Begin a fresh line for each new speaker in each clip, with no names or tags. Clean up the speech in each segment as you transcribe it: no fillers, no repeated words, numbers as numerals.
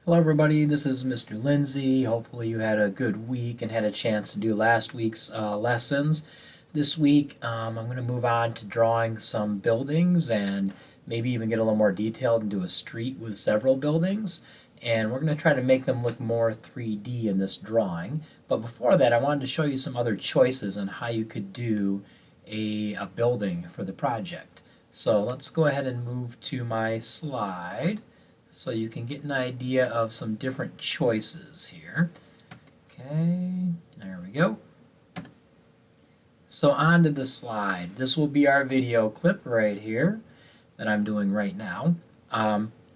Hello everybody, this is Mr. Lindsay. Hopefully you had a good week and had a chance to do last week's lessons. This week I'm going to move on to drawing some buildings and maybe even get a little more detailed and do a street with several buildings. And we're going to try to make them look more 3D in this drawing. But before that, I wanted to show you some other choices on how you could do a building for the project. So let's go ahead and move to my slide, so you can get an idea of some different choices here. Okay, there we go. So onto the slide. This will be our video clip right here that I'm doing right now.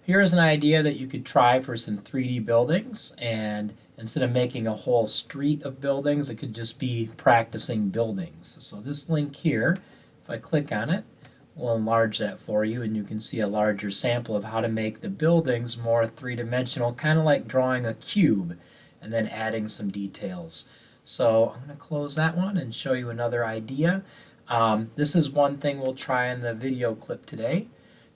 Here's an idea that you could try for some 3D buildings, and instead of making a whole street of buildings, it could just be practicing buildings. So this link here, if I click on it, we'll enlarge that for you, and you can see a larger sample of how to make the buildings more three-dimensional, kind of like drawing a cube and then adding some details. So I'm going to close that one and show you another idea. This is one thing we'll try in the video clip today,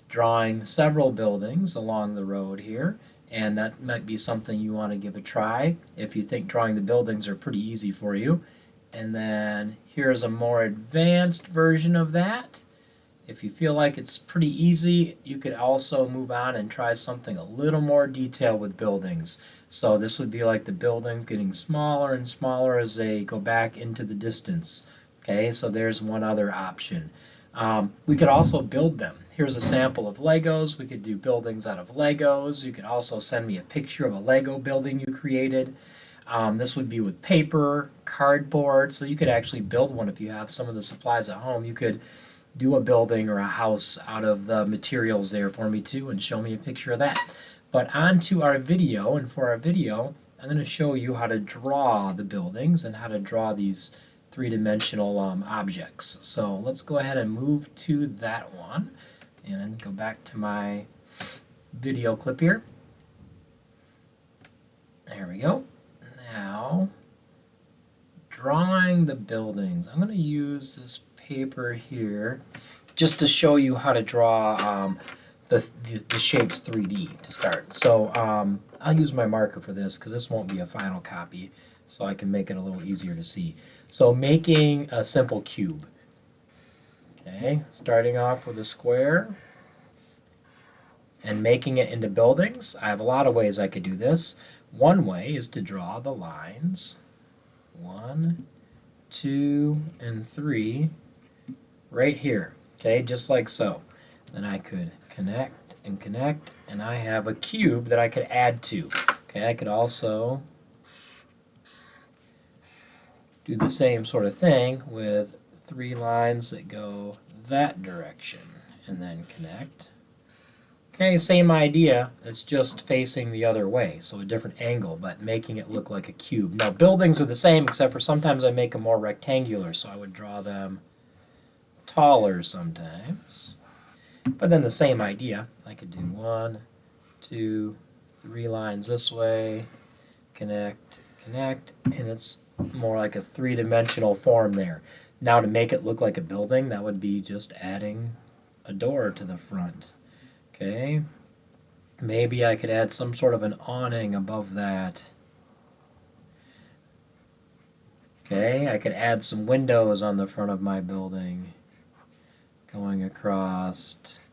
drawing several buildings along the road here, and that might be something you want to give a try if you think drawing the buildings are pretty easy for you. And then here's a more advanced version of that. If you feel like it's pretty easy, you could also move on and try something a little more detailed with buildings. So this would be like the buildings getting smaller and smaller as they go back into the distance. Okay, so there's one other option. We could also build them. Here's a sample of Legos. We could do buildings out of Legos. You could also send me a picture of a Lego building you created. This would be with paper, cardboard, so you could actually build one if you have some of the supplies at home. You could do a building or a house out of the materials there for me too, and show me a picture of that. But on to our video, and for our video I'm going to show you how to draw the buildings and how to draw these three-dimensional objects. So let's go ahead and move to that one and then go back to my video clip here. There we go. Now, drawing the buildings. I'm going to use this paper here just to show you how to draw the shapes 3D to start. So I'll use my marker for this because this won't be a final copy, so I can make it a little easier to see. So making a simple cube. Okay, starting off with a square and making it into buildings. I have a lot of ways I could do this. One way is to draw the lines 1, 2, and 3 right here, okay, just like so. Then I could connect and connect, and I have a cube that I could add to. Okay, I could also do the same sort of thing with 3 lines that go that direction, and then connect. Okay, same idea, it's just facing the other way, so a different angle, but making it look like a cube. Now buildings are the same, except for sometimes I make them more rectangular, so I would draw them taller sometimes. But then the same idea, I could do 1, 2, 3 lines this way, connect, connect, and it's more like a three-dimensional form there. Now to make it look like a building, that would be just adding a door to the front. Okay, maybe I could add some sort of an awning above that. Okay, I could add some windows on the front of my building going across.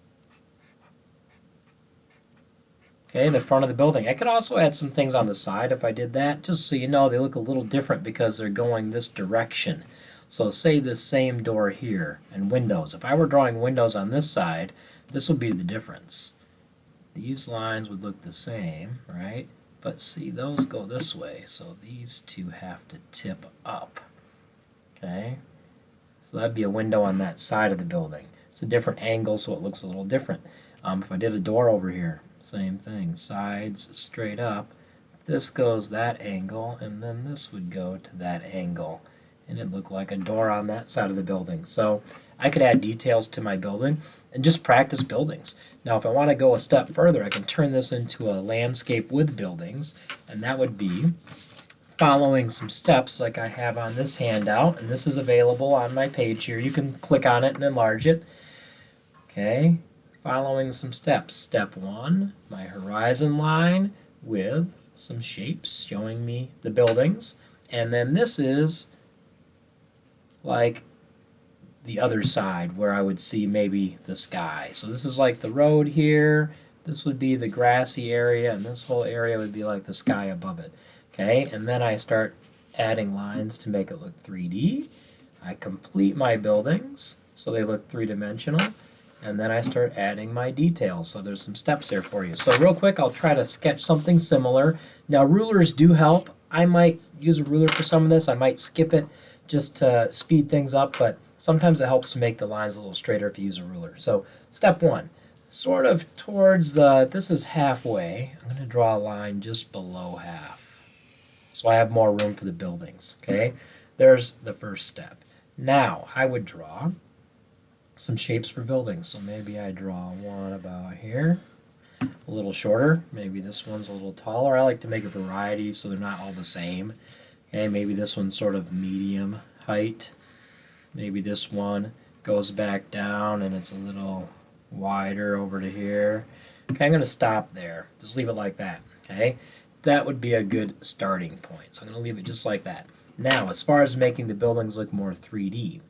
Okay, the front of the building. I could also add some things on the side if I did that, just so you know they look a little different because they're going this direction. So say this same door here and windows. If I were drawing windows on this side, this would be the difference. These lines would look the same, right? But see, those go this way, so these two have to tip up. Okay? So that'd be a window on that side of the building. It's a different angle, so it looks a little different. If I did a door over here, same thing. Sides straight up. This goes that angle, and then this would go to that angle. And it looked like a door on that side of the building. So I could add details to my building and just practice buildings. Now if I want to go a step further, I can turn this into a landscape with buildings, and that would be following some steps like I have on this handout, and this is available on my page here. You can click on it and enlarge it. Okay, following some steps. Step 1, my horizon line with some shapes showing me the buildings. And then this is like the other side where I would see maybe the sky. So this is like the road here. This would be the grassy area, and this whole area would be like the sky above it. Okay, and then I start adding lines to make it look 3D. I complete my buildings so they look three-dimensional, and then I start adding my details. So there's some steps there for you. So real quick, I'll try to sketch something similar. Now rulers do help. I might use a ruler for some of this. I might skip it just to speed things up, but sometimes it helps to make the lines a little straighter if you use a ruler. So step one, sort of towards this is halfway. I'm going to draw a line just below half, so I have more room for the buildings. Okay, there's the first step. Now I would draw some shapes for buildings. So maybe I draw one about here, a little shorter. Maybe this one's a little taller. I like to make a variety so they're not all the same. Okay, maybe this one's sort of medium height. Maybe this one goes back down and it's a little wider over to here. Okay, I'm going to stop there. Just leave it like that. Okay, that would be a good starting point. So I'm going to leave it just like that. Now, as far as making the buildings look more 3D,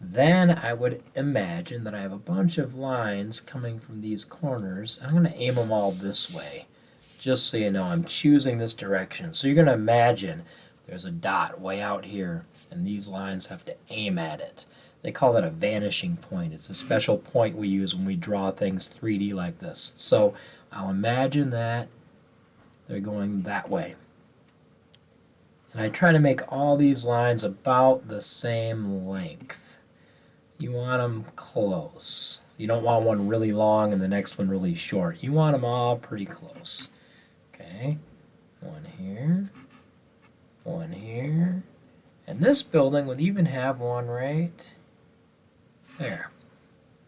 then I would imagine that I have a bunch of lines coming from these corners. I'm going to aim them all this way, just so you know I'm choosing this direction. So you're going to imagine there's a dot way out here, and these lines have to aim at it. They call that a vanishing point. It's a special point we use when we draw things 3D like this. So I'll imagine that they're going that way. And I try to make all these lines about the same length. You want them close. You don't want one really long and the next one really short. You want them all pretty close. Okay, one here, one here, and this building would even have one right there.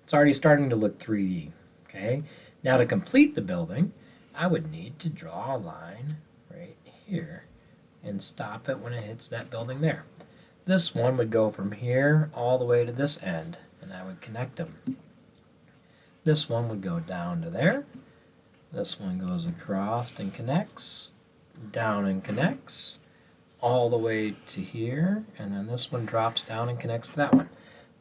It's already starting to look 3D. Okay, now to complete the building, I would need to draw a line right here and stop it when it hits that building there. This one would go from here all the way to this end, and I would connect them. This one would go down to there. This one goes across and connects, down and connects, all the way to here, and then this one drops down and connects to that one.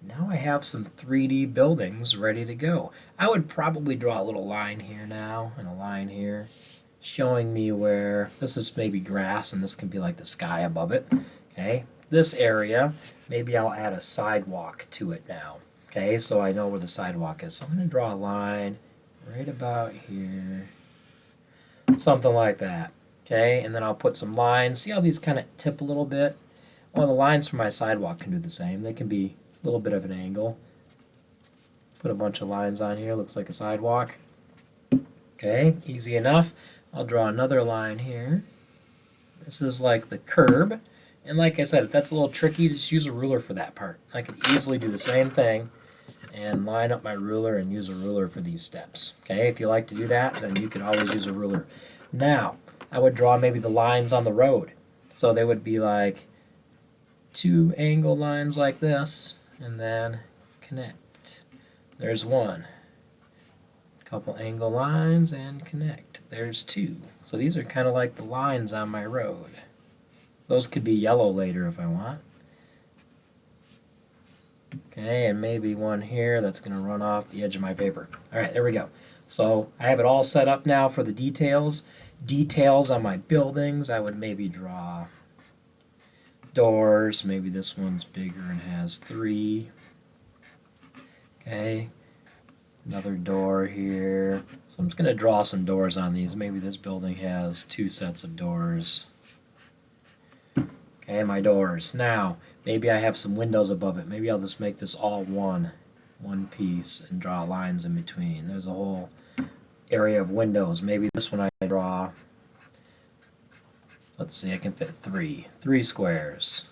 Now I have some 3D buildings ready to go. I would probably draw a little line here now and a line here, showing me where this is maybe grass and this can be like the sky above it. Okay, this area, maybe I'll add a sidewalk to it now. Okay, so I know where the sidewalk is. So I'm going to draw a line right about here, something like that. Okay, and then I'll put some lines. See how these kind of tip a little bit? Well, the lines for my sidewalk can do the same. They can be a little bit of an angle. Put a bunch of lines on here, looks like a sidewalk. Okay, easy enough. I'll draw another line here. This is like the curb. And like I said, if that's a little tricky, just use a ruler for that part. I could easily do the same thing and line up my ruler and use a ruler for these steps. Okay, if you like to do that, then you can always use a ruler. Now, I would draw maybe the lines on the road. So they would be like two angle lines like this, and then connect. There's one. Couple angle lines and connect. There's two. So these are kind of like the lines on my road. Those could be yellow later if I want. Okay, and maybe one here that's going to run off the edge of my paper. All right, there we go. So I have it all set up now for the details. Details on my buildings, I would maybe draw doors. Maybe this one's bigger and has 3. Okay, another door here. So I'm just going to draw some doors on these. Maybe this building has 2 sets of doors. Okay, my doors. Now, maybe I have some windows above it. Maybe I'll just make this all one piece and draw lines in between. There's a whole area of windows. Maybe this one I draw, let's see, I can fit 3 squares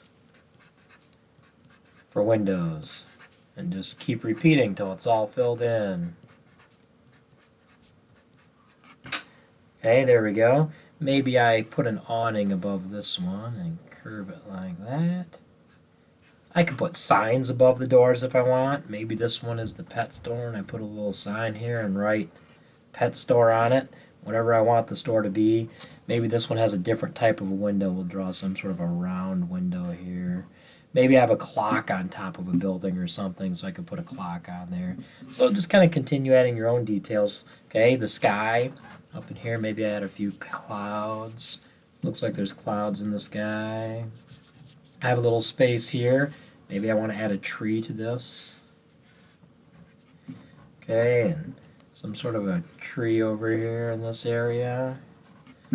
for windows, and just keep repeating till it's all filled in. Okay, there we go. Maybe I put an awning above this one and curve it like that. I could put signs above the doors if I want. Maybe this one is the pet store and I put a little sign here and write pet store on it. whatever I want the store to be. Maybe this one has a different type of a window. We'll draw some sort of a round window here. Maybe I have a clock on top of a building or something, so I could put a clock on there. So just kind of continue adding your own details. Okay, the sky up in here, maybe I add a few clouds. Looks like there's clouds in the sky. I have a little space here. Maybe I want to add a tree to this. Okay, and some sort of a tree over here in this area.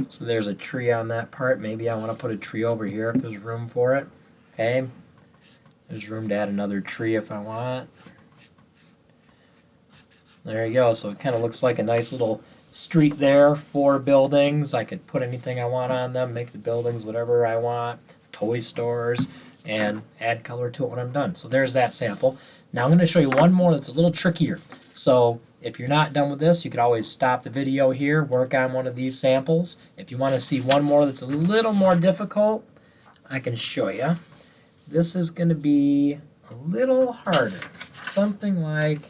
So there's a tree on that part. Maybe I want to put a tree over here if there's room for it. Okay, there's room to add another tree if I want. There you go. So it kind of looks like a nice little street there, 4 buildings. I could put anything I want on them, make the buildings whatever I want, toy stores, and add color to it when I'm done. So there's that sample. Now I'm going to show you one more that's a little trickier. So if you're not done with this, you could always stop the video here, work on one of these samples. If you want to see one more that's a little more difficult, I can show you. This is going to be a little harder, something like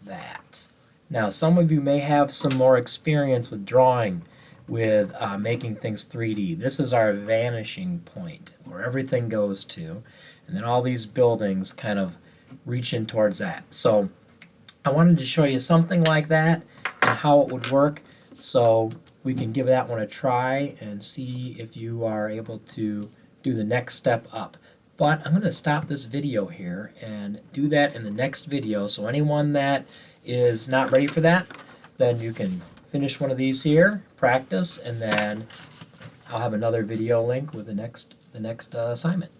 that. Now, some of you may have some more experience with drawing, with making things 3D. This is our vanishing point, where everything goes to, and then all these buildings kind of reach in towards that. So I wanted to show you something like that and how it would work, so we can give that one a try and see if you are able to do the next step up. But I'm going to stop this video here and do that in the next video, so anyone that is not ready for that, then you can finish one of these here, practice, and then I'll have another video link with the next assignment.